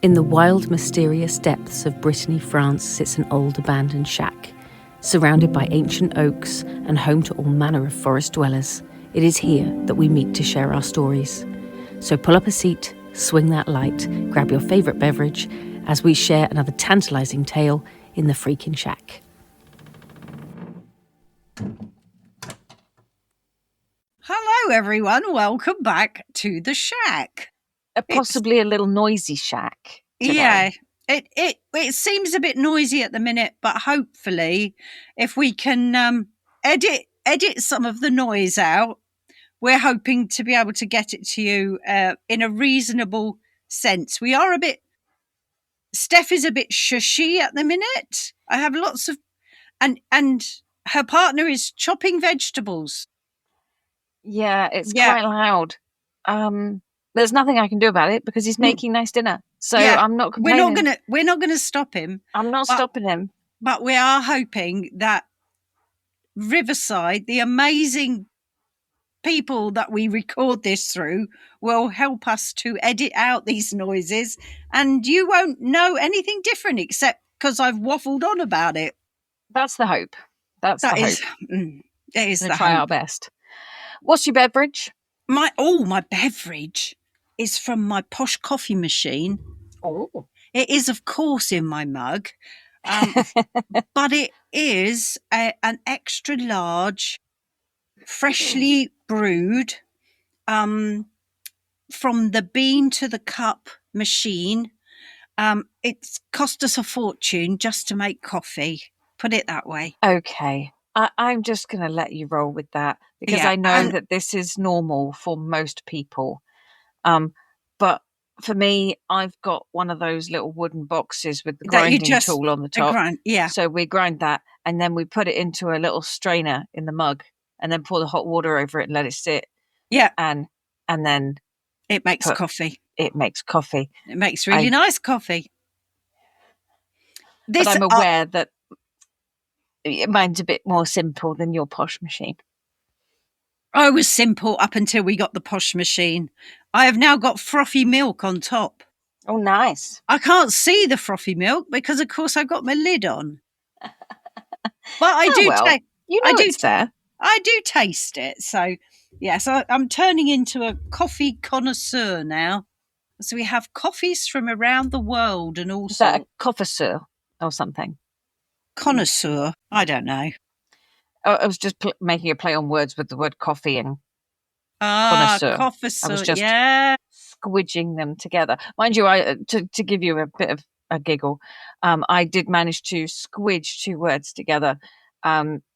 In the wild, mysterious depths of Brittany, France, sits an old abandoned shack. Surrounded by ancient oaks and home to all manner of forest dwellers, it is here that we meet to share our stories. So pull up a seat, swing that light, grab your favourite beverage as we share another tantalising tale in the freaking shack. Hello, everyone. Welcome back to the shack. Possibly a little noisy shack today. Yeah, it seems a bit noisy at the minute, but hopefully, if we can edit some of the noise out, we're hoping to be able to get it to you in a reasonable sense. We are a bit. Steph is a bit shushy at the minute. I have lots of, and her partner is chopping vegetables. Yeah, it's quite loud. There's nothing I can do about it because he's making nice dinner. So I'm not complaining. We're not gonna stop him. I'm not stopping him. But we are hoping that Riverside, the amazing people that we record this through, will help us to edit out these noises, and you won't know anything different except because I've waffled on about it. That's the hope. That is the hope. Try our best. What's your beverage? My beverage is from my posh coffee machine. Oh, it is, of course, in my mug, but it is an extra large, freshly brewed, from the bean to the cup machine. It's cost us a fortune just to make coffee. Put it that way. Okay. I'm just going to let you roll with that because I know that this is normal for most people. But for me, I've got one of those little wooden boxes with the grinding tool on the top. So we grind that and then we put it into a little strainer in the mug and then pour the hot water over it and let it sit. Yeah. And then it makes coffee. It makes coffee. It makes really nice coffee. But I'm aware that mine's a bit more simple than your posh machine. I was simple up until we got the posh machine. I have now got frothy milk on top. Oh, nice. I can't see the frothy milk because, of course, I've got my lid on. But I it's there. I do taste it. So, yes, I'm turning into a coffee connoisseur now. So we have coffees from around the world and all. Is that a connoisseur or something? Connoisseur? I don't know. I was just making a play on words with the word coffee and connoisseur. Connoisseur. I was just squidging them together. Mind you, to give you a bit of a giggle, I did manage to squidge two words together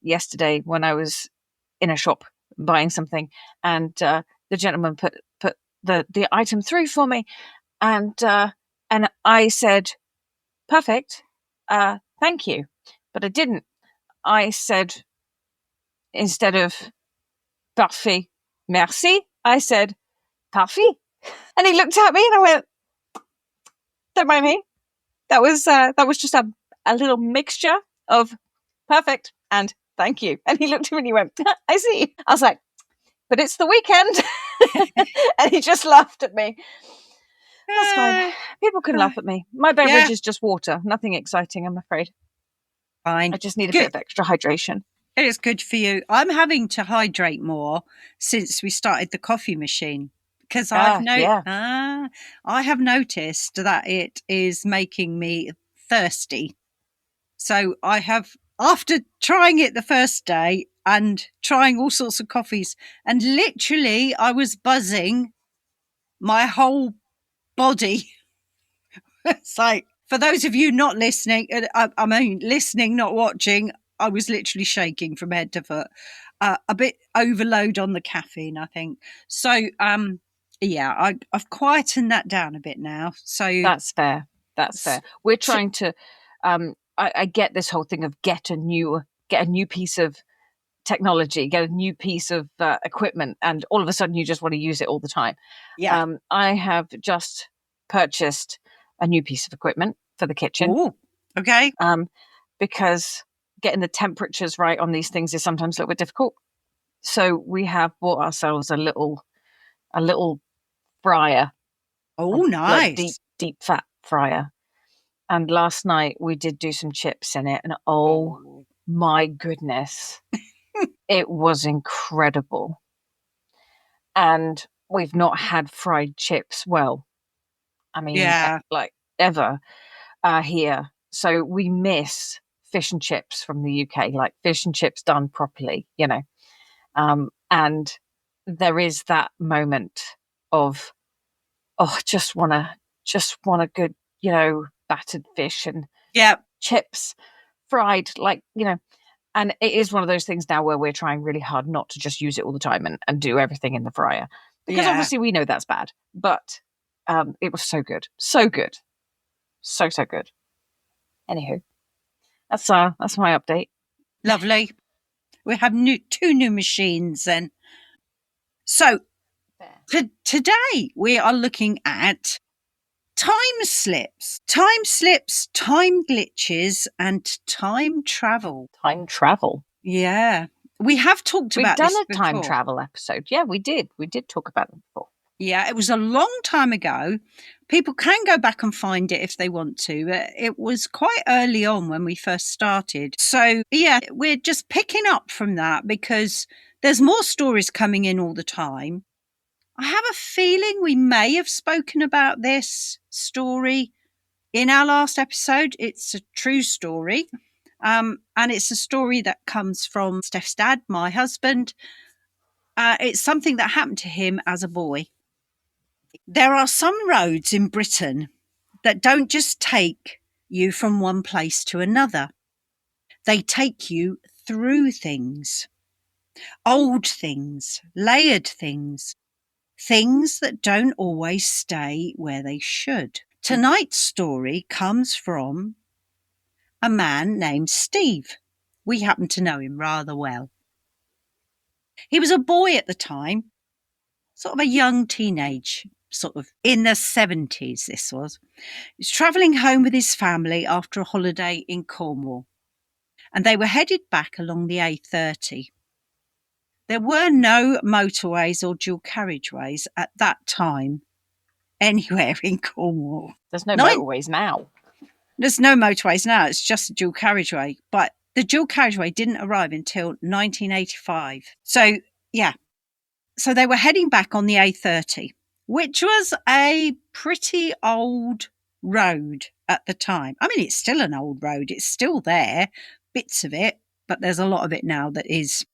yesterday when I was in a shop buying something, and the gentleman put the item through for me, and I said, "Perfect, thank you," but I didn't. I said, instead of parfait, merci, I said parfait, and he looked at me and I went, "Don't mind me. That was just a little mixture of perfect and thank you." And he looked at me and he went, "I see." I was like, "But it's the weekend," and he just laughed at me. That's fine. People can laugh at me. My beverage is just water. Nothing exciting, I'm afraid. Fine. I just need a bit of extra hydration. It is good for you. I'm having to hydrate more since we started the coffee machine because I have noticed that it is making me thirsty. So I have, after trying it the first day and trying all sorts of coffees, and literally I was buzzing my whole body. It's like, for those of you not listening, I mean listening, not watching, I was literally shaking from head to foot. A bit overload on the caffeine, I think. So, I've quietened that down a bit now. So that's fair. That's fair. We're trying to. I get this whole thing of get a new piece of technology, get a new piece of equipment, and all of a sudden you just want to use it all the time. Yeah. I have just purchased a new piece of equipment for the kitchen. Ooh, okay. Because getting the temperatures right on these things is sometimes a little bit difficult. So we have bought ourselves a little fryer. Oh, nice. Like deep fat fryer. And last night we did do some chips in it, and oh my goodness, it was incredible. And we've not had fried chips, well, I mean, like ever here. So we miss fish and chips from the UK, like fish and chips done properly, you know. And there is that moment of, oh, just want a good, you know, battered fish and chips fried, like, you know. And it is one of those things now where we're trying really hard not to just use it all the time and do everything in the fryer, because obviously we know that's bad, but it was so good, so good, so good. Anywho, that's my update. Lovely. We have two new machines then. So today we are looking at time slips, time glitches, and time travel. Time travel? Yeah. We have talked about this before. We've done a time travel episode. Yeah, we did. We did talk about them before. Yeah, it was a long time ago. People can go back and find it if they want to. It was quite early on when we first started. So, yeah, we're just picking up from that because there's more stories coming in all the time. I have a feeling we may have spoken about this story in our last episode. It's a true story. And it's a story that comes from Steph's dad, my husband. It's something that happened to him as a boy. There are some roads in Britain that don't just take you from one place to another. They take you through things, old things, layered things, things that don't always stay where they should. Tonight's story comes from a man named Steve. We happen to know him rather well. He was a boy at the time, sort of a young teenage, sort of in the 70s this was. He was travelling home with his family after a holiday in Cornwall, and they were headed back along the A30. There were no motorways or dual carriageways at that time anywhere in Cornwall. There's no motorways now. There's no motorways now. It's just a dual carriageway. But the dual carriageway didn't arrive until 1985. So, yeah. So they were heading back on the A30, which was a pretty old road at the time. I mean, it's still an old road. It's still there, bits of it, but there's a lot of it now that is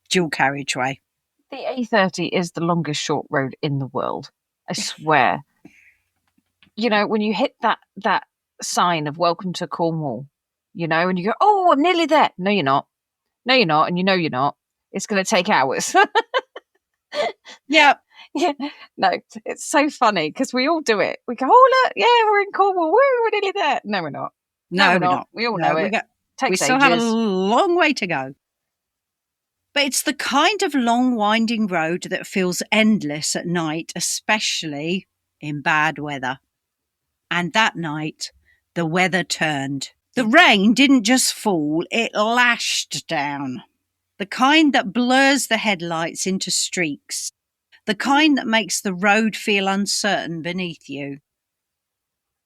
dual carriageway. The A30 is the longest short road in the world. I swear. You know, when you hit that sign of welcome to Cornwall, you know, and you go, oh, I'm nearly there. No, you're not. No, you're not. And you know you're not. It's going to take hours. Yeah. No, it's so funny because we all do it. We go, oh, look, yeah, we're in Cornwall. We're nearly there. No, we're not. No, we're not. We all know it. We still have a long way to go. But it's the kind of long, winding road that feels endless at night, especially in bad weather. And that night, the weather turned. The rain didn't just fall, it lashed down. The kind that blurs the headlights into streaks. The kind that makes the road feel uncertain beneath you.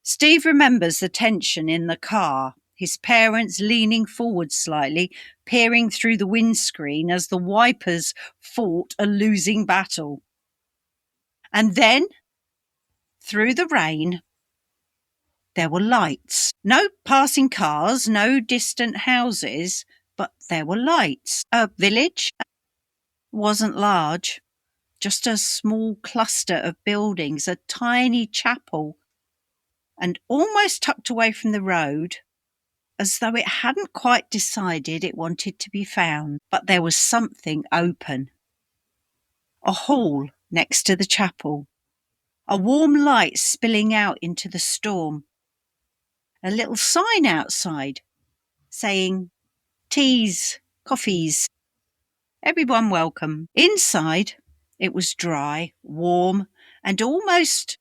Steve remembers the tension in the car, his parents leaning forward slightly, peering through the windscreen as the wipers fought a losing battle. And then, through the rain, there were lights. No passing cars, no distant houses, but there were lights. A village wasn't large, just a small cluster of buildings, a tiny chapel, and almost tucked away from the road, as though it hadn't quite decided it wanted to be found. But there was something open. A hall next to the chapel, a warm light spilling out into the storm, a little sign outside saying, teas, coffees, everyone welcome. Inside, it was dry, warm, and almost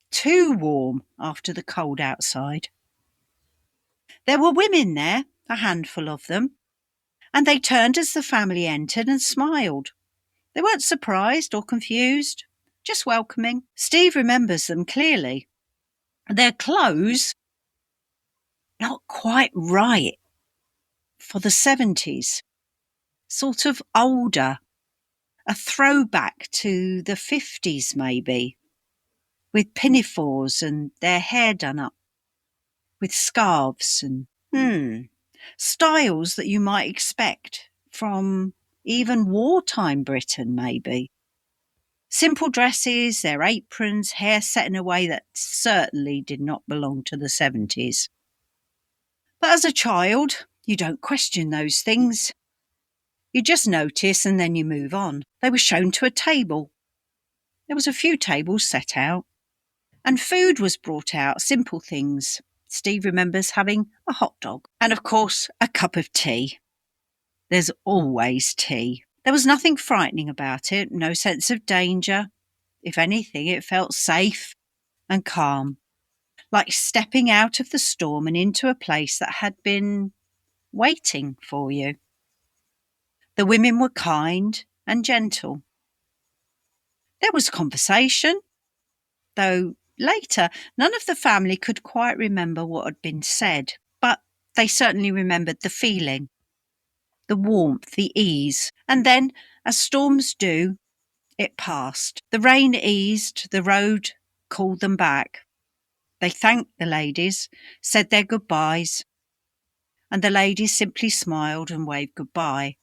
too warm after the cold outside. There were women there, a handful of them, and they turned as the family entered and smiled. They weren't surprised or confused, just welcoming. Steve remembers them clearly. Their clothes, not quite right for the 70s, sort of older, a throwback to the 50s maybe, with pinafores and their hair done up, with scarves and styles that you might expect from even wartime Britain maybe. Simple dresses, their aprons, hair set in a way that certainly did not belong to the 70s. But as a child, you don't question those things. You just notice and then you move on. They were shown to a table. There was a few tables set out. And food was brought out, simple things. Steve remembers having a hot dog. And of course, a cup of tea. There's always tea. There was nothing frightening about it, no sense of danger. If anything, it felt safe and calm, like stepping out of the storm and into a place that had been waiting for you. The women were kind and gentle. There was conversation, though later none of the family could quite remember what had been said, but they certainly remembered the feeling, the warmth, the ease. And then, as storms do, it passed. The rain eased, the road called them back. They thanked the ladies, said their goodbyes, and the ladies simply smiled and waved goodbye,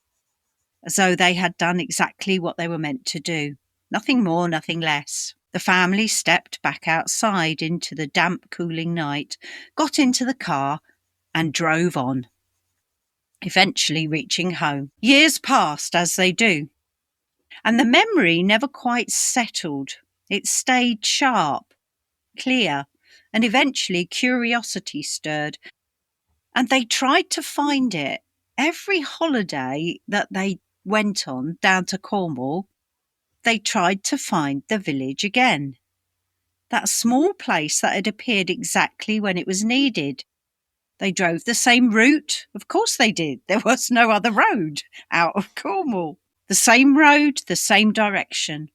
as though they had done exactly what they were meant to do. Nothing more, nothing less. The family stepped back outside into the damp, cooling night, got into the car, and drove on, eventually reaching home. Years passed, as they do, and the memory never quite settled. It stayed sharp, clear, and eventually curiosity stirred, and they tried to find it. Every holiday that they went on down to Cornwall, they tried to find the village again. That small place that had appeared exactly when it was needed. They drove the same route. Of course they did. There was no other road out of Cornwall. The same road, the same direction.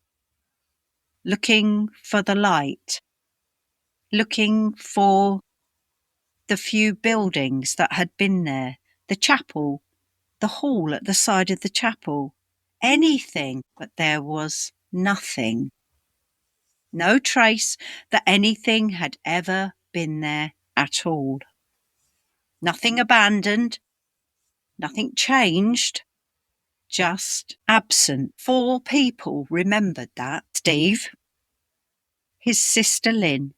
Looking for the light. Looking for the few buildings that had been there. The chapel, the hall at the side of the chapel. Anything, but there was nothing. No trace that anything had ever been there at all. Nothing abandoned, nothing changed, just absent. 4 people remembered that. Steve, his sister Lynn,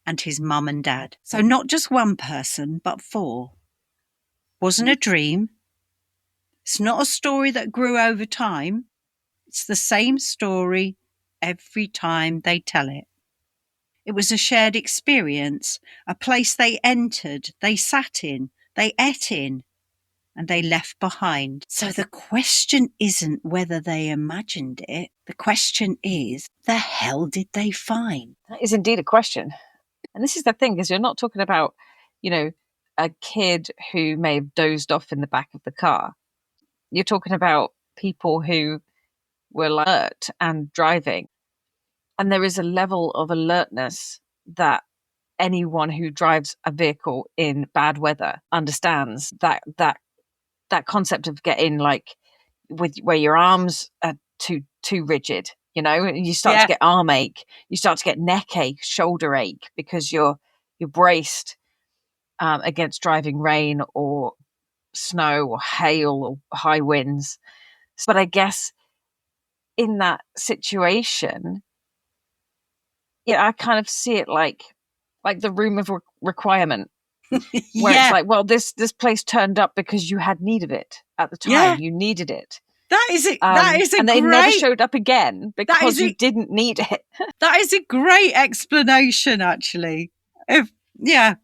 and his mum and dad. So not just one person, but 4. Wasn't a dream. It's not a story that grew over time. It's the same story every time they tell it. It was a shared experience, a place they entered, they sat in, they ate in, and they left behind. So the question isn't whether they imagined it. The question is, the hell did they find? That is indeed a question. And this is the thing, is you're not talking about, a kid who may have dozed off in the back of the car. You're talking about people who were alert and driving. And there is a level of alertness that anyone who drives a vehicle in bad weather understands, that concept of getting like with where your arms are too rigid, and you start to get arm ache, you start to get neck ache, shoulder ache, because you're braced against driving rain or snow or hail or high winds. But I guess in that situation, I kind of see it like the room of requirement, where it's like, well, this place turned up because you had need of it at the time. Yeah. You needed it. That is it. And they never showed up again because you didn't need it. That is a great explanation, actually. I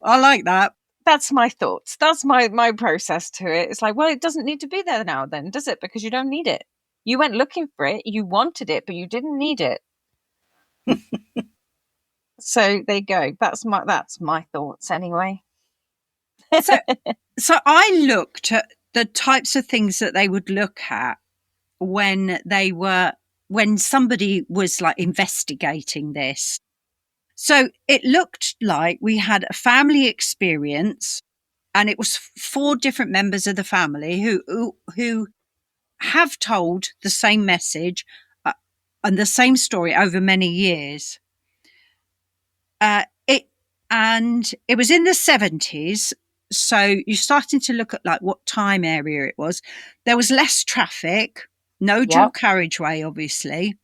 like that. That's my thoughts. That's my process to it. It's like, well, it doesn't need to be there now then, does it? Because you don't need it. You went looking for it. You wanted it, but you didn't need it. So there you go. That's my thoughts anyway. So I looked at the types of things that they would look at when somebody was like investigating this. So it looked like we had a family experience, and it was 4 different members of the family who have told the same message and the same story over many years. It was in the 70s, so you're starting to look at like what time area it was. There was less traffic, no dual carriageway, obviously.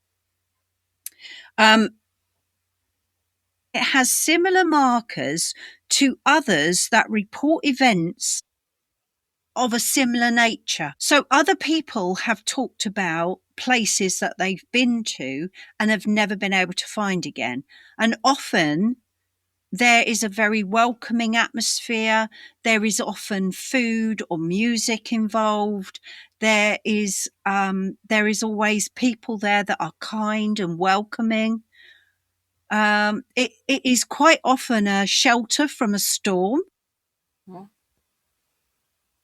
It has similar markers to others that report events of a similar nature. So other people have talked about places that they've been to and have never been able to find again. And often there is a very welcoming atmosphere. There is often food or music involved. There is always people there that are kind and welcoming. It is quite often a shelter from a storm.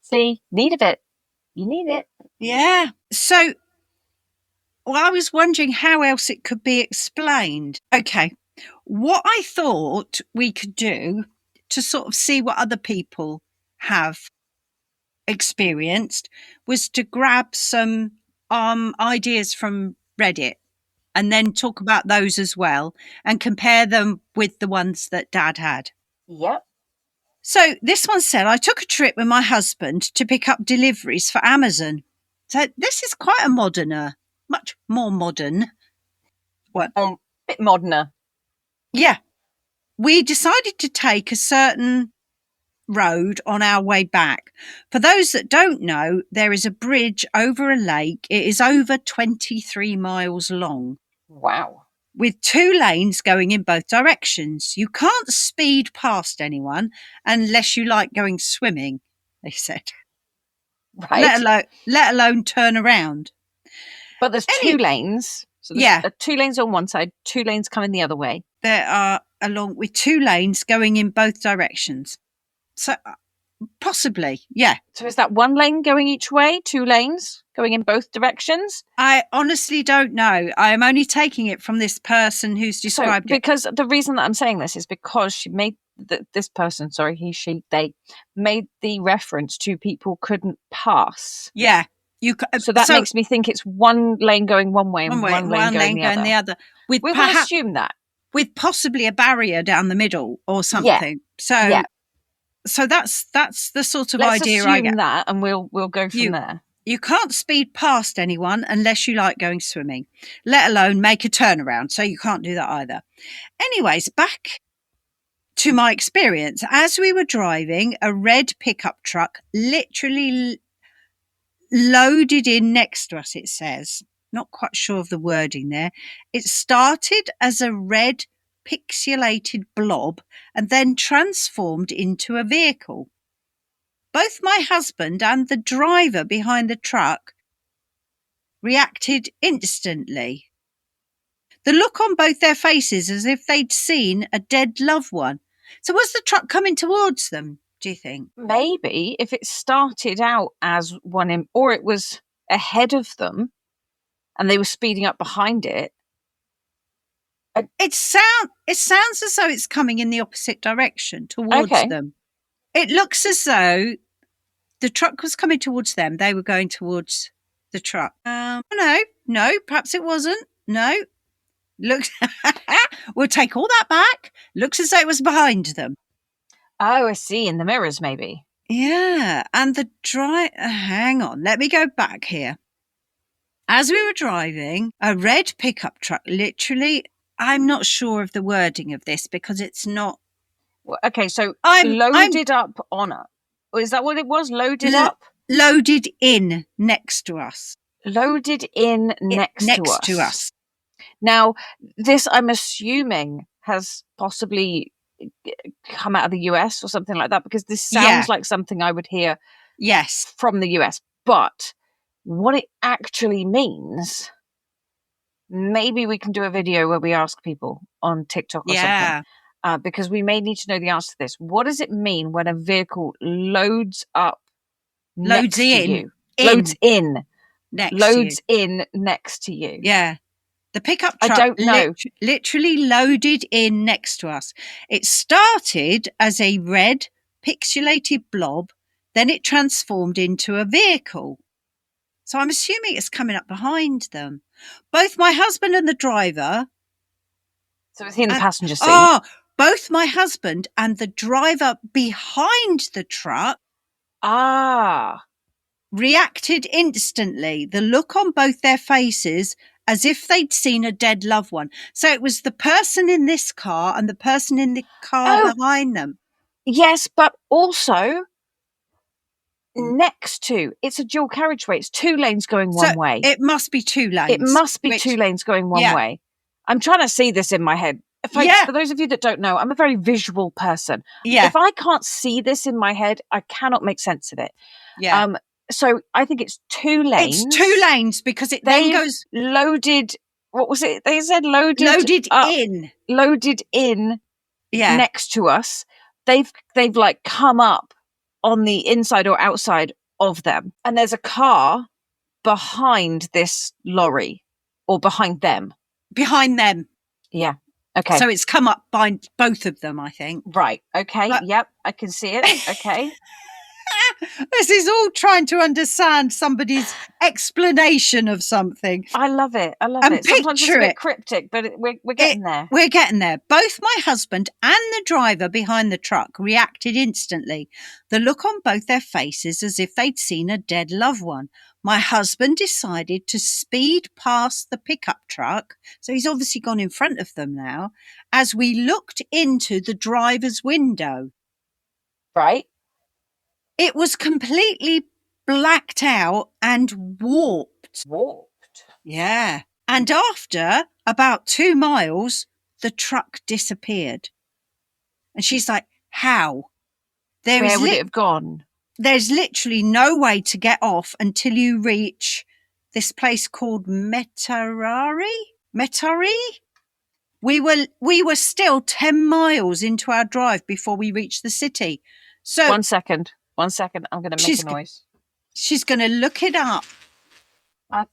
See, need of it. You need it. Yeah. So, well, I was wondering how else it could be explained. Okay. What I thought we could do to sort of see what other people have experienced was to grab some ideas from Reddit and then talk about those as well and compare them with the ones that Dad had. Yep. So this one said, I took a trip with my husband to pick up deliveries for Amazon. So this is quite a moderner, much more modern. What? A bit moderner. Yeah. We decided to take a certain road on our way back. For those that don't know, there is a bridge over a lake. It is over 23 miles long. Wow. With 2 lanes going in both directions. You can't speed past anyone unless you like going swimming, they said. Right. Let alone turn around. But there's 2 lanes. So there's 2 lanes on one side, 2 lanes coming the other way. There are along with 2 lanes going in both directions. So possibly, yeah. So is that 1 lane going each way, 2 lanes going in both directions? I honestly don't know. I am only taking it from this person who's described it. Because the reason that I'm saying this is because she made this person, sorry, he, she, they made the reference to people couldn't pass. Yeah. So that makes me think it's 1 lane going one way and one lane going the other. We'll assume that. With possibly a barrier down the middle or something. Yeah. So that's the sort of Let's idea assume I get. That, and we'll go from there. You can't speed past anyone unless you like going swimming, let alone make a turnaround. So you can't do that either. Anyways, back to my experience. As we were driving, a red pickup truck literally loaded in next to us, it says. Not quite sure of the wording there. It started as a red pixelated blob and then transformed into a vehicle. Both my husband and the driver behind the truck reacted instantly. The look on both their faces as if they'd seen a dead loved one. So was the truck coming towards them, do you think? Maybe if it started out as one, or it was ahead of them and they were speeding up behind it. It sounds as though it's coming in the opposite direction towards them. It looks as though the truck was coming towards them. They were going towards the truck. No, perhaps it wasn't. No. Looks. We'll take all that back. Looks as though it was behind them. Oh, I see. In the mirrors, maybe. Yeah. And the hang on. Let me go back here. As we were driving, a red pickup truck literally, I'm not sure of the wording of this because it's not. Well, okay, so loaded up on it. Is that what it was? Loaded up? Loaded in next to us. Loaded in next to us. Now, this I'm assuming has possibly come out of the US or something like that, because this sounds like something I would hear from the US. But what it actually means, maybe we can do a video where we ask people on TikTok or something. Because we may need to know the answer to this. What does it mean when a vehicle loads up next to you? Loads in next to you. Yeah. The pickup I truck don't know. literally loaded in next to us. It started as a red pixelated blob, then it transformed into a vehicle. So I'm assuming it's coming up behind them. Both my husband and the driver. So is he in the passenger seat? Both my husband and the driver behind the truck reacted instantly. The look on both their faces as if they'd seen a dead loved one. So it was the person in this car and the person in the car behind them. Yes, but also next to, it's a dual carriageway. It's 2 lanes going one way. It must be 2 lanes. It must be 2 lanes going one way. I'm trying to see this in my head. Folks, for those of you that don't know, I'm a very visual person. Yeah. If I can't see this in my head, I cannot make sense of it. Yeah. So I think it's 2 lanes. It's 2 lanes because it then goes loaded. What was it? They said loaded in. Loaded in. Yeah. Next to us. They've like come up on the inside or outside of them, and there's a car behind this lorry or behind them. Yeah. Okay. So it's come up behind both of them, I think. Right. Okay. Yep. I can see it. Okay. This is all trying to understand somebody's explanation of something. I love it. Sometimes it's a bit cryptic, but we're getting there. We're getting there. Both my husband and the driver behind the truck reacted instantly. The look on both their faces as if they'd seen a dead loved one. My husband decided to speed past the pickup truck, so he's obviously gone in front of them now, as we looked into the driver's window. Right. It was completely blacked out and warped. Yeah. And after about 2 miles, the truck disappeared. And she's like, how? Where would it have gone? There's literally no way to get off until you reach this place called Metairie? We were still 10 miles into our drive before we reached the city. So 1 second. I'm going to make a noise. She's going to look it up. I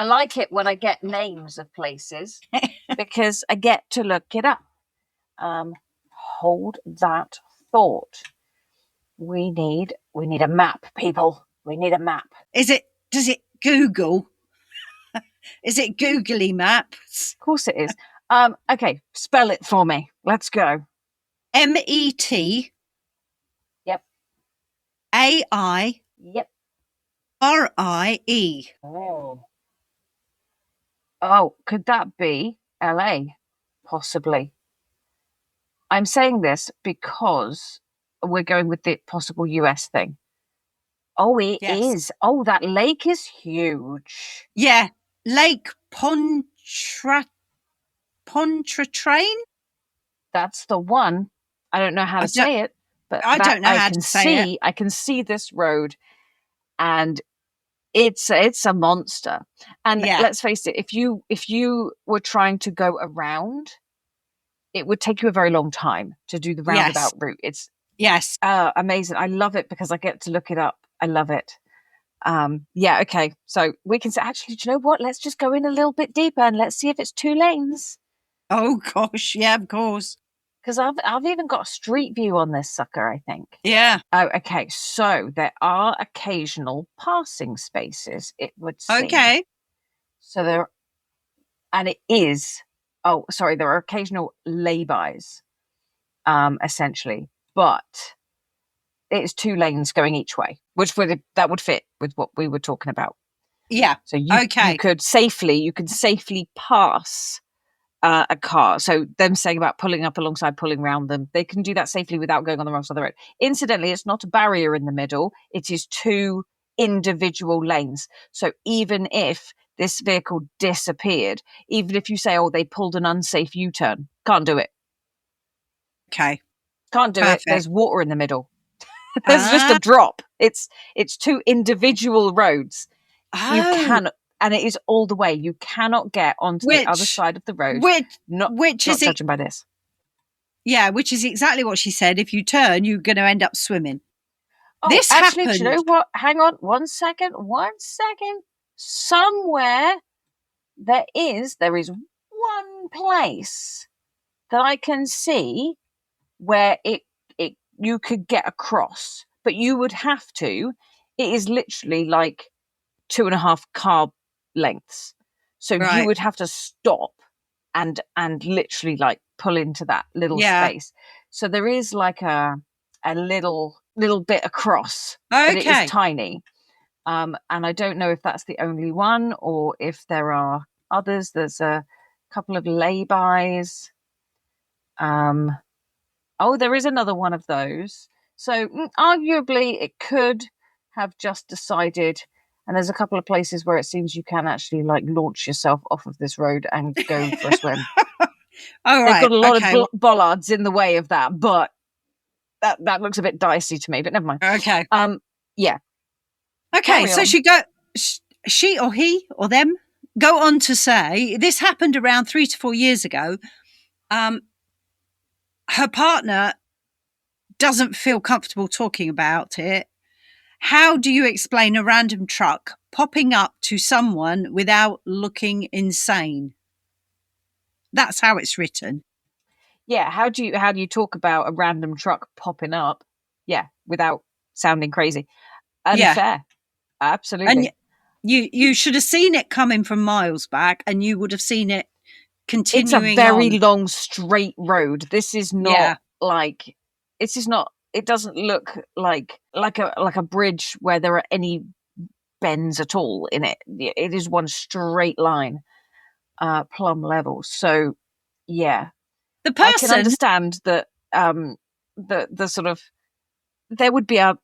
like it when I get names of places because I get to look it up. Hold that thought. We need a map, people. We need a map. Does it Google? Is it Googly Maps? Of course it is. Okay, spell it for me. Let's go. MET. Yep. AI. Yep. RIE. Oh, could that be LA? Possibly. I'm saying this because we're going with the possible US thing. Oh, it is. Oh, that lake is huge. Yeah. Lake Pontchartrain? That's the one. I don't know how to say it, but I don't know how to say it. I can see this road, and it's a monster. And let's face it, if you were trying to go around, it would take you a very long time to do the roundabout route. It's amazing. I love it because I get to look it up. I love it. Okay. So we can say, actually, do you know what? Let's just go in a little bit deeper and let's see if it's 2 lanes. Oh gosh, yeah, of course. Because I've even got a street view on this sucker, I think. Yeah. Oh, okay. So there are occasional passing spaces, it would seem. Okay. So there are occasional laybys, essentially, but it's 2 lanes going each way, which would fit with what we were talking about. Yeah. So you can safely pass a car. So them saying about pulling up alongside, pulling around them, they can do that safely without going on the wrong side of the road. Incidentally, it's not a barrier in the middle. It is 2 individual lanes. So even if this vehicle disappeared, even if you say, oh, they pulled an unsafe U-turn, can't do it. Okay. Can't do it. There's water in the middle. There's just a drop. It's 2 individual roads. You cannot, and it is all the way. You cannot get onto the other side of the road. Not judging by this. Yeah, which is exactly what she said. If you turn, you're going to end up swimming. Oh, this actually, happened. do you know what? Hang on, 1 second. Somewhere there is one place that I can see where it you could get across, but you would have to. It is literally like 2.5 car lengths, so you would have to stop and literally like pull into that little space. So there is like a little bit across, but it is tiny. And I don't know if that's the only one or if there are others. There's a couple of laybys. Oh, there is another one of those. So arguably it could have just decided, and there's a couple of places where it seems you can actually like launch yourself off of this road and go for a swim. Oh, They've got a lot of bollards in the way of that, but that looks a bit dicey to me, but never mind. Okay. Yeah. Okay, so she or he or them go on to say this happened around 3 to 4 years ago. Her partner doesn't feel comfortable talking about it. How do you explain a random truck popping up to someone without looking insane? That's how it's written. Yeah, how do you talk about a random truck popping up? Yeah, without sounding crazy. Unfair. Yeah. Absolutely. And you should have seen it coming from miles back, and you would have seen it continuing. It's a very long straight road. This is not like it doesn't look like a bridge where there are any bends at all in it. It is one straight line, plumb level. So yeah, the person, I can understand that the sort of there would be a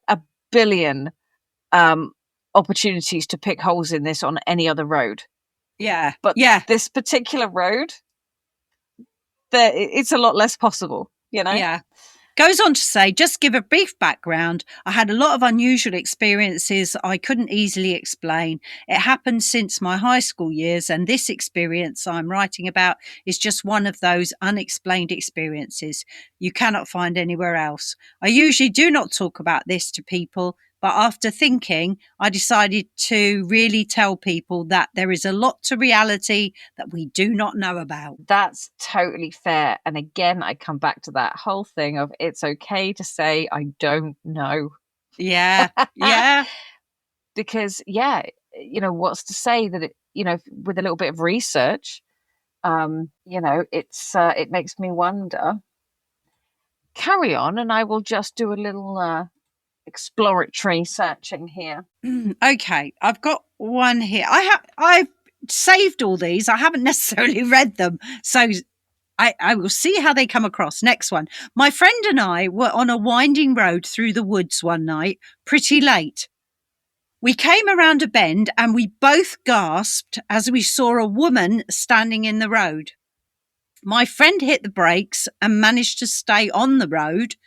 billion opportunities to pick holes in this on any other road. Yeah. But this particular road, it's a lot less possible, you know? Yeah. Goes on to say, just give a brief background. I had a lot of unusual experiences I couldn't easily explain. It happened since my high school years, and this experience I'm writing about is just one of those unexplained experiences you cannot find anywhere else. I usually do not talk about this to people, but after thinking, I decided to really tell people that there is a lot to reality that we do not know about. That's totally fair. And again, I come back to that whole thing of it's okay to say, I don't know. Yeah. Yeah. Because, what's to say that with a little bit of research, it makes me wonder. Carry on, and I will just do a little exploratory searching here. Okay, I've got one here. I've saved all these. I haven't necessarily read them, so I will see how they come across. Next one. My friend and I were on a winding road through the woods one night, pretty late. We came around a bend and we both gasped as we saw a woman standing in the road. My friend hit the brakes and managed to stay on the road,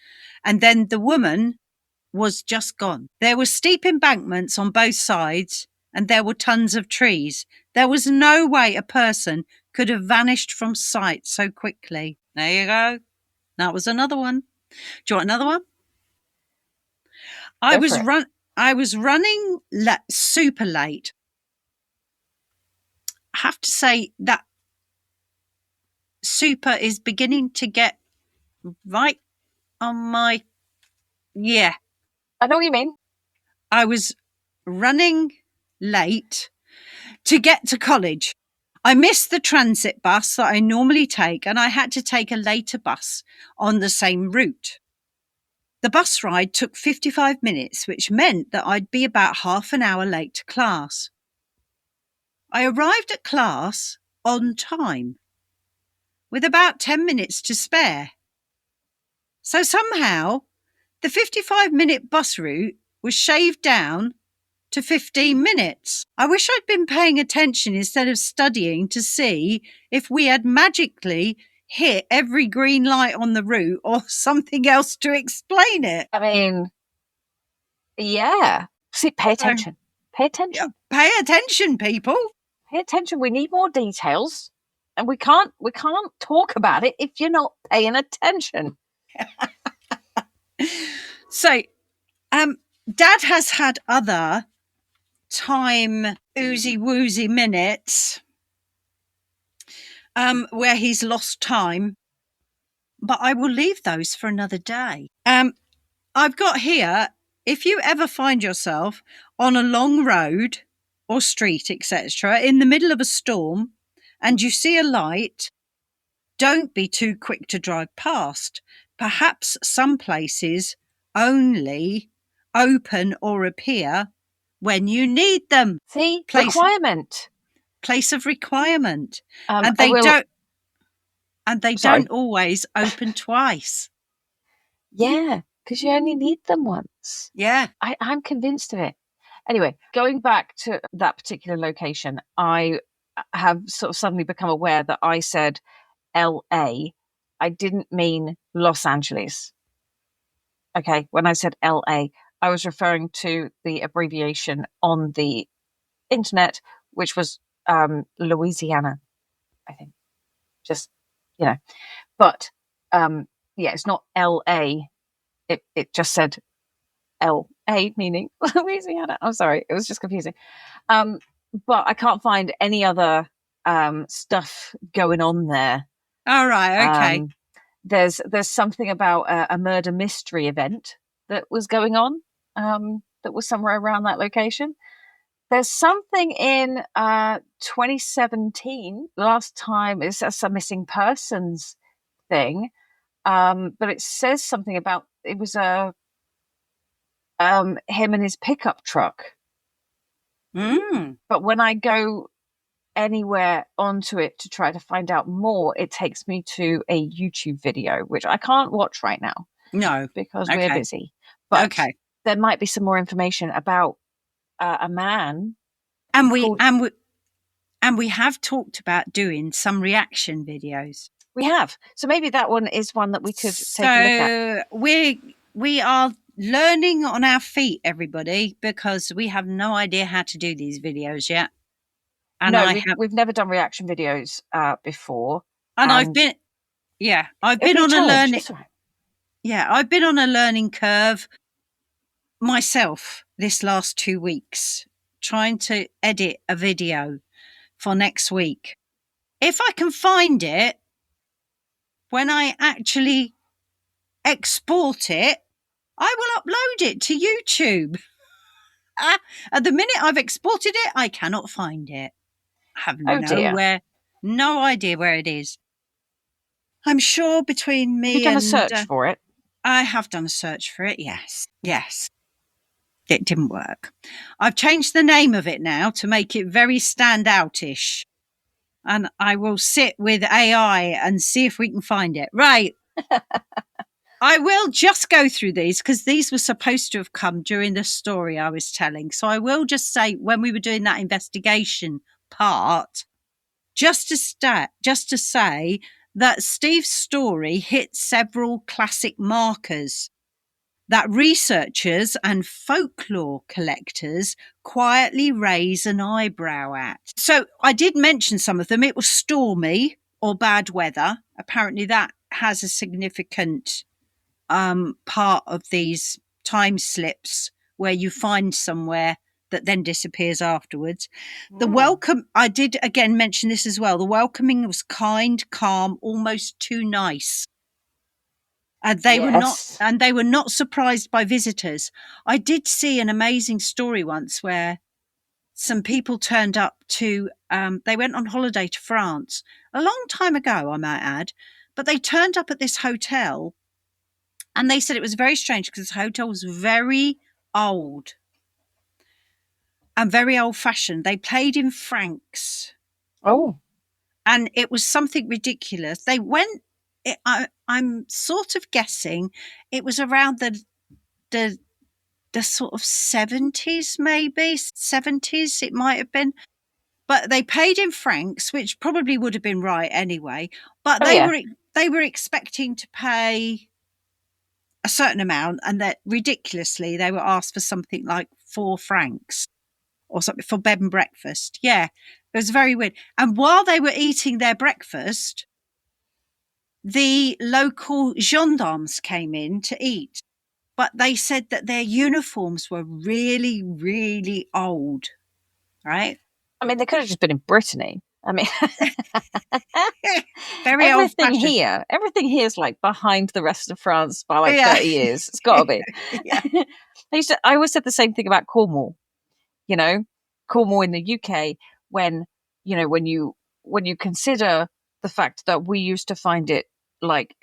and then the woman was just gone. There were steep embankments on both sides, and there were tons of trees. There was no way a person could have vanished from sight so quickly. There you go. That was another one. Do you want another one? I was running super late. I have to say that super is beginning to get right on my... Yeah. I know what you mean. I was running late to get to college. I missed the transit bus that I normally take, and I had to take a later bus on the same route. The bus ride took 55 minutes, which meant that I'd be about half an hour late to class. I arrived at class on time, with about 10 minutes to spare. So somehow, the 55-minute bus route was shaved down to 15 minutes. I wish I'd been paying attention instead of studying to see if we had magically hit every green light on the route or something else to explain it. I mean, yeah. See, pay attention. Pay attention. Pay attention, people. Pay attention. We need more details, and we can't talk about it if you're not paying attention. So, Dad has had other time oozy woozy minutes. where he's lost time. But I will leave those for another day. I've got here, if you ever find yourself on a long road or street, etc., in the middle of a storm and you see a light, don't be too quick to drive past. Perhaps some places only open or appear when you need them. See, requirement. Place of requirement. And they don't always open twice. Yeah, because you only need them once. Yeah. I'm convinced of it. Anyway, going back to that particular location, I have sort of suddenly become aware that I said LA. I didn't mean Los Angeles. Okay, when I said LA, I was referring to the abbreviation on the internet, which was Louisiana, I think. Just, but it's not LA. It just said LA, meaning Louisiana. I'm sorry, it was just confusing. But I can't find any other stuff going on there. All right, okay. There's something about a murder mystery event that was going on, that was somewhere around that location. There's something in 2017, last time, it's a missing persons thing, but it says something about, it was him and his pickup truck. But when I go anywhere onto it to try to find out more, it takes me to a YouTube video, which I can't watch right now. No, because we're busy. But there might be some more information about a man, and we have talked about doing some reaction videos. We have, so maybe that one is one that we could take a look at. We are learning on our feet, everybody, because we have no idea how to do these videos yet. And we've never done reaction videos before. And I've been on a learning. Yeah, I've been on a learning curve myself this last 2 weeks, trying to edit a video for next week. If I can find it, when I actually export it, I will upload it to YouTube. At the minute I've exported it, I cannot find it. I have no idea where it is. I'm sure between me You've done a search for it. I have done a search for it, yes. It didn't work. I've changed the name of it now to make it very standoutish. And I will sit with AI and see if we can find it. Right. I will just go through these because these were supposed to have come during the story I was telling. So I will just say, when we were doing that investigation part, just to say that Steve's story hit several classic markers that researchers and folklore collectors quietly raise an eyebrow at. So I did mention some of them. It was stormy or bad weather. Apparently that has a significant part of these time slips where you find somewhere that then disappears afterwards. The welcome, I did again mention this as well. The welcoming was kind, calm, almost too nice. And they were not surprised by visitors. I did see an amazing story once where some people turned up to, they went on holiday to France a long time ago, I might add, but they turned up at this hotel and they said it was very strange because the hotel was very old and very old fashioned. They played in francs. Oh. And it was something ridiculous. They went, I'm sort of guessing it was around the sort of 70s, maybe 70s it might have been, but they paid in francs, which probably would have been right anyway. But they were expecting to pay a certain amount, and that ridiculously they were asked for something like 4 francs or something for bed and breakfast. Yeah, it was very weird. And while they were eating their breakfast, the local gendarmes came in to eat, but they said that their uniforms were really, really old, right? I mean, they could have just been in Brittany. I mean, Very everything old-fashioned. everything here is like behind the rest of France by like Yeah. 30 years. It's got to be. Yeah. I always said the same thing about Cornwall. You know, Cornwall in the UK, when you consider the fact that we used to find it like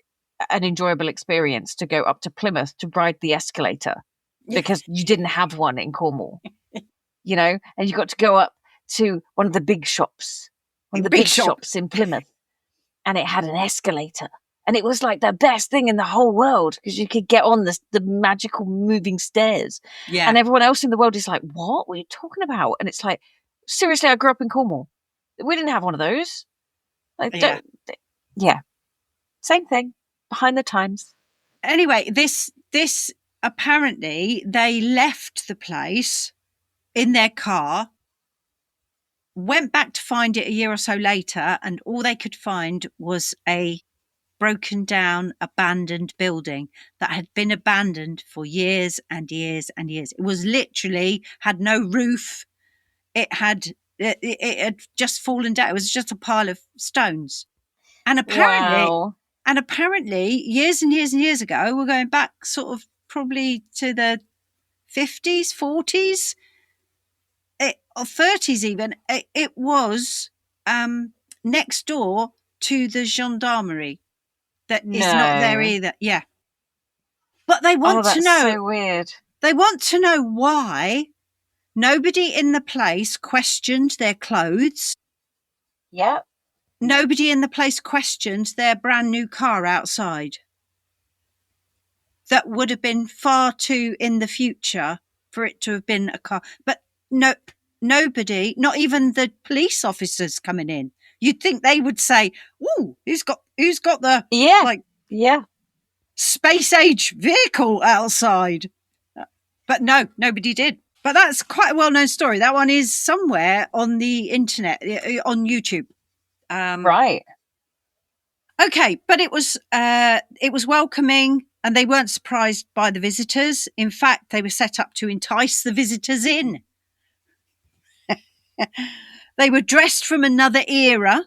an enjoyable experience to go up to Plymouth to ride the escalator because you didn't have one in Cornwall, and you got to go up to one of the big shops, in Plymouth, and it had an escalator. And it was like the best thing in the whole world because you could get on the magical moving stairs. Yeah. And everyone else in the world is like, what are you talking about? And it's like, seriously, I grew up in Cornwall. We didn't have one of those. Like, yeah. Same thing. Behind the times. Anyway, this apparently they left the place in their car, went back to find it a year or so later, and all they could find was a broken down, abandoned building that had been abandoned for years and years and years. It was literally had no roof. It had just fallen down. It was just a pile of stones. And apparently, years and years and years ago, we're going back sort of probably to the 50s, 40s, or 30s even. It was next door to the gendarmerie. That is not there either. Yeah. But they want to know. So weird. They want to know why nobody in the place questioned their clothes. Yep. Nobody in the place questioned their brand new car outside. That would have been far too in the future for it to have been a car. But nobody, not even the police officers coming in. You'd think they would say, "Ooh, who's got the space age vehicle outside?" But no, nobody did. But that's quite a well-known story. That one is somewhere on the internet, on YouTube. Right. Okay, but it was welcoming, and they weren't surprised by the visitors. In fact, they were set up to entice the visitors in. They were dressed from another era.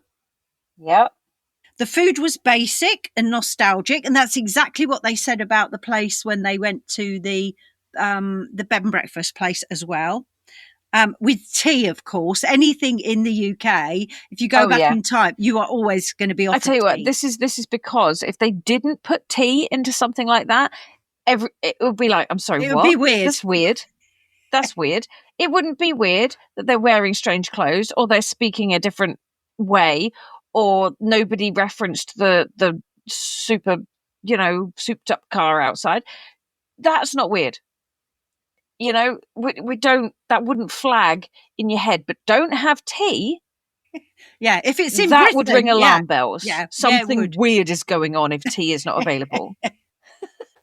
Yep. The food was basic and nostalgic, and that's exactly what they said about the place when they went to the bed and breakfast place as well. With tea, of course. Anything in the UK, if you go back in time, you are always going to be offered I tell you tea. what, this is because if they didn't put tea into something like that, it would be like, I'm sorry, it what? It would be weird. That's weird. That's weird. It wouldn't be weird that they're wearing strange clothes or they're speaking a different way or nobody referenced the super, souped up car outside. That's not weird. We don't, that wouldn't flag in your head, but don't have tea. Yeah, if it's in that Britain, would ring alarm bells. Yeah, something weird is going on if tea is not available.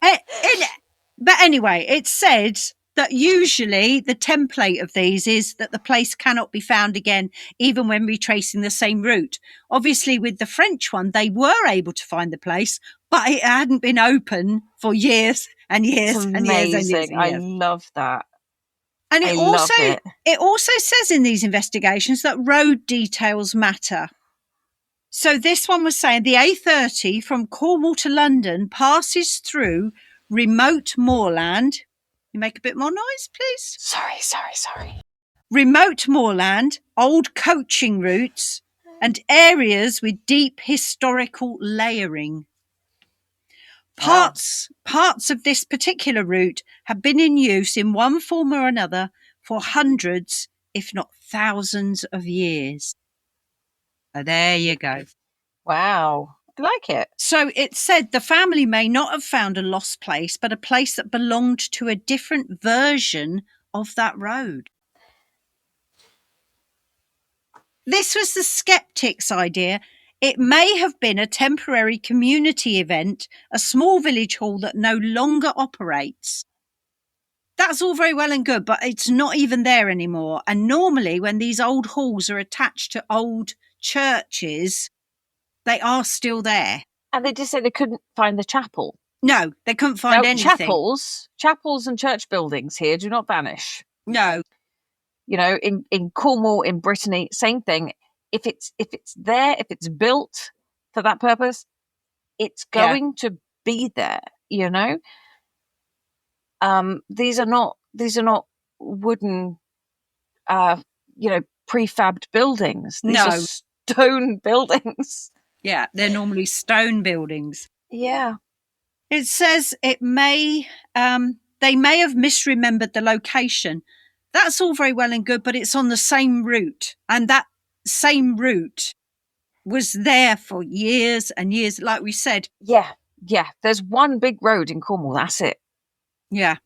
But anyway, it said that usually the template of these is that the place cannot be found again, even when retracing the same route. Obviously, with the French one, they were able to find the place, but it hadn't been open for years and years and years and years. I love that. And it also says in these investigations that road details matter. So this one was saying the A30 from Cornwall to London passes through remote moorland. You make a bit more noise, please. Sorry. Remote moorland, old coaching routes, and areas with deep historical layering. Parts of this particular route have been in use in one form or another for hundreds, if not thousands of years. So there you go. Wow. I like it. So it said the family may not have found a lost place, but a place that belonged to a different version of that road. This was the skeptics' idea. It may have been a temporary community event, a small village hall that no longer operates. That's all very well and good, but it's not even there anymore. And normally when these old halls are attached to old churches, they are still there. And they just said they couldn't find the chapel. No, they couldn't find anything. Chapels and church buildings here do not vanish. No. In Cornwall, in Brittany, same thing. if it's there, if it's built for that purpose, it's going to be there, you know. These are not wooden, prefabbed buildings. These are stone buildings. Yeah, they're normally stone buildings. Yeah. It says they may have misremembered the location. That's all very well and good, but it's on the same route. And that same route was there for years and years, like we said. Yeah. There's one big road in Cornwall. That's it. Yeah.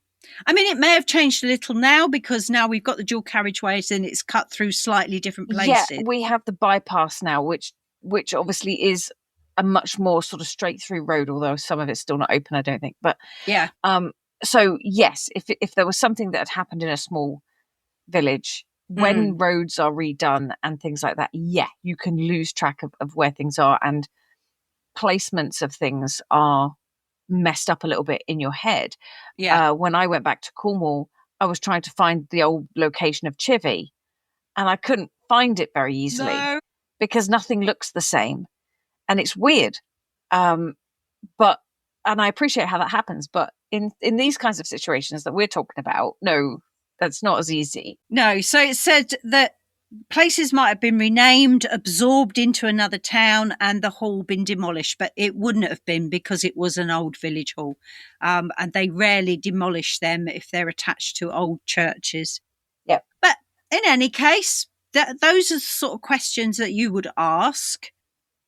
I mean, it may have changed a little now because now we've got the dual carriageways and it's cut through slightly different places. Yeah, we have the bypass now, which obviously is a much more sort of straight through road, although some of it's still not open, I don't think. But yeah. So yes, if there was something that had happened in a small village, when roads are redone and things like that, yeah, you can lose track of where things are, and placements of things are messed up a little bit in your head. Yeah. When I went back to Cornwall, I was trying to find the old location of Chivy, and I couldn't find it very easily because nothing looks the same, and it's weird. But I appreciate how that happens, but in these kinds of situations that we're talking about, no, that's not as easy. No. So it said that places might have been renamed, absorbed into another town, and the hall been demolished, but it wouldn't have been because it was an old village hall. And they rarely demolish them if they're attached to old churches. Yep. But in any case, those are the sort of questions that you would ask.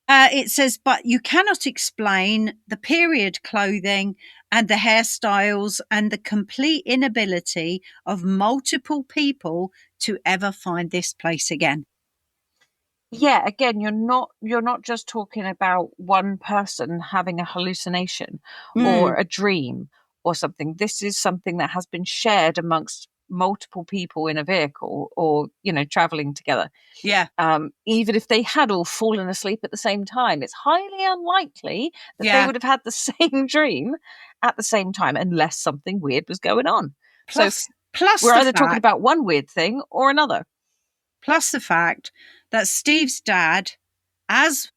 It says, but you cannot explain the period clothing and the hairstyles and the complete inability of multiple people to ever find this place again. Yeah, again, you're not just talking about one person having a hallucination or a dream or something. This is something that has been shared amongst multiple people in a vehicle or, traveling together. Yeah. Even if they had all fallen asleep at the same time, it's highly unlikely that they would have had the same dream at the same time unless something weird was going on. Plus we're either talking about one weird thing or another. Plus the fact that Steve's dad, as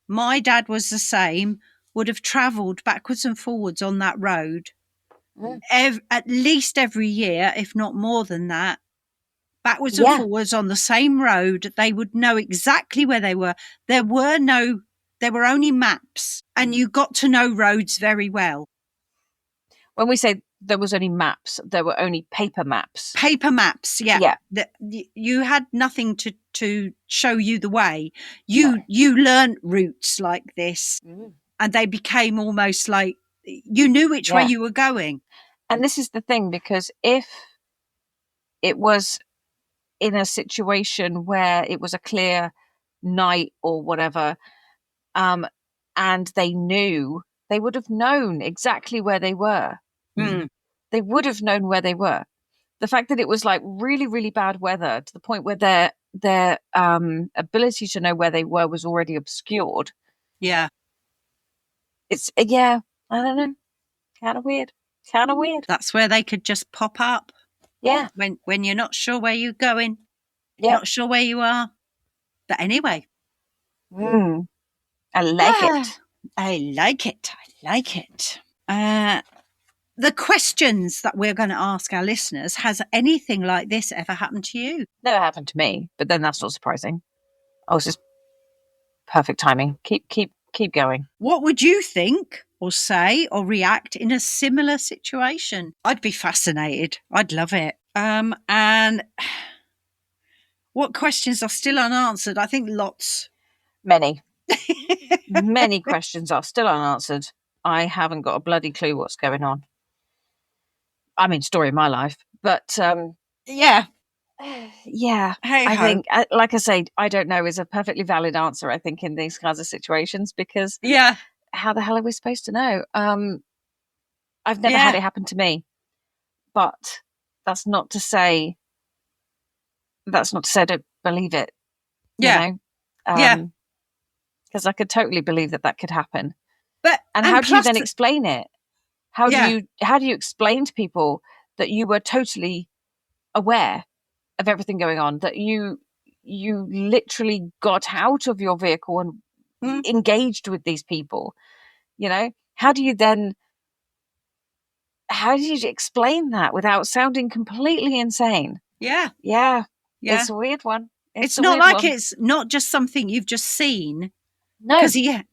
my dad was the same, would have travelled backwards and forwards on that road at least every year, if not more than that, backwards and forwards on the same road. They would know exactly where they were. There were only maps, and you got to know roads very well. When we say there was only maps, there were only paper maps. Paper maps, yeah. You had nothing to show you the way. You learnt routes like this, and they became almost like you knew which way you were going. And this is the thing, because if it was in a situation where it was a clear night or whatever, and they knew, they would have known exactly where they were. They would have known where they were. The fact that it was like really, really bad weather to the point where their ability to know where they were was already obscured. Yeah. It's, I don't know. Kind of weird. That's where they could just pop up. Yeah. When you're not sure where you're going. Yeah. Not sure where you are. But anyway. I like it. I like it. The questions that we're going to ask our listeners, has anything like this ever happened to you? Never happened to me, but then that's not surprising. I was just perfect timing. Keep going. What would you think or say or react in a similar situation? I'd be fascinated. I'd love it. And what questions are still unanswered? I think lots. Many. Many questions are still unanswered. I haven't got a bloody clue what's going on. I mean, story of my life. But yeah. I think, like I say, I don't know is a perfectly valid answer, I think, in these kinds of situations, because how the hell are we supposed to know? I've never had it happen to me, but that's not to say I don't believe it. You know? Because I could totally believe that could happen. And how do you then explain it? How do you explain to people that you were totally aware of everything going on, that you you literally got out of your vehicle and engaged with these people. How do you explain that without sounding completely insane? Yeah. It's a weird one. It's not like it's not just something you've just seen. No, because your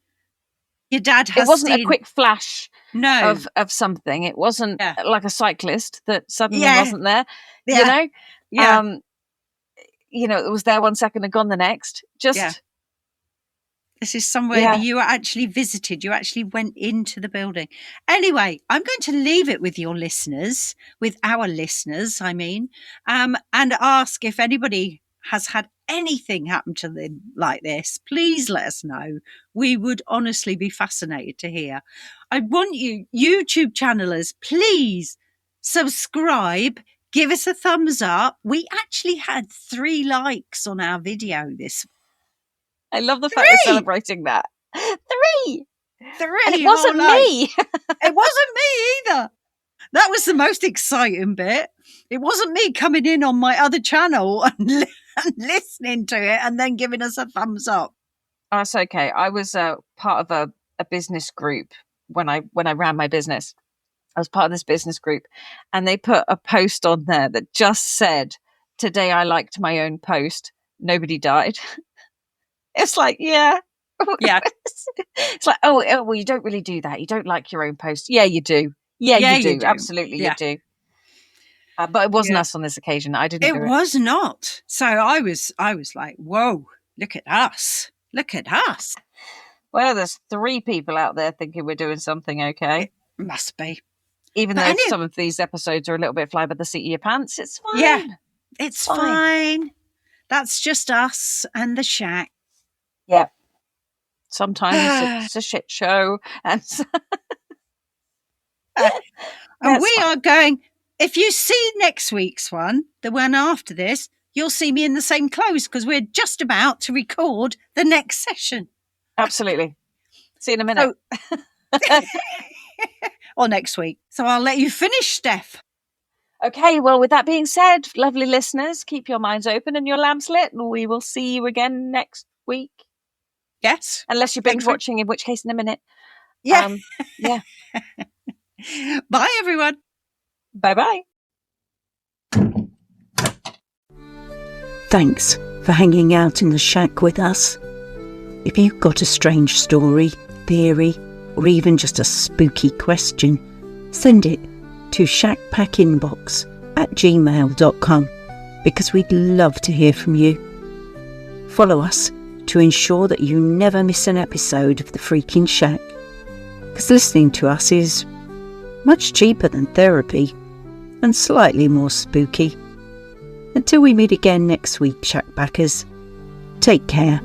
dad has it wasn't seen a quick flash no of something. It wasn't like a cyclist that suddenly wasn't there. It was there 1 second and gone the next. This is somewhere that you actually visited. You actually went into the building. Anyway, I'm going to leave it with our listeners, I mean, and ask if anybody has had anything happen to them like this. Please let us know. We would honestly be fascinated to hear. I want you, YouTube channelers, please subscribe. Give us a thumbs up. We actually had 3 likes on our video this. I love the fact we're celebrating that. 3! And it wasn't me. It wasn't me either. That was the most exciting bit. It wasn't me coming in on my other channel and listening to it and then giving us a thumbs up. Oh, it's okay. I was part of a business group when I ran my business. I was part of this business group, and they put a post on there that just said, "Today I liked my own post. Nobody died." It's like, yeah. It's like, oh, well, you don't really do that. You don't like your own post. Yeah, you do. Yeah, you do. Absolutely, you do. But it wasn't us on this occasion. I didn't do it. It was not. So I was like, whoa, look at us. Look at us. Well, there's 3 people out there thinking we're doing something okay. It must be. Even though some of these episodes are a little bit fly by the seat of your pants, it's fine. Yeah, it's fine. That's just us and the shack. Yeah. Sometimes it's a shit show. And we are going, if you see next week's one, the one after this, you'll see me in the same clothes because we're just about to record the next session. Absolutely. See you in a minute. Or next week. So I'll let you finish, Steph. Okay, well, with that being said, lovely listeners, keep your minds open and your lamps lit, and we will see you again next week. Yes. Unless you're binge watching, in which case in a minute. Yeah. Bye, everyone. Bye-bye. Thanks for hanging out in the shack with us. If you've got a strange story, theory, or even just a spooky question, send it to shackpackinbox@gmail.com because we'd love to hear from you. Follow us to ensure that you never miss an episode of The Freaking Shack, because listening to us is much cheaper than therapy and slightly more spooky. Until we meet again next week, Shackpackers, take care.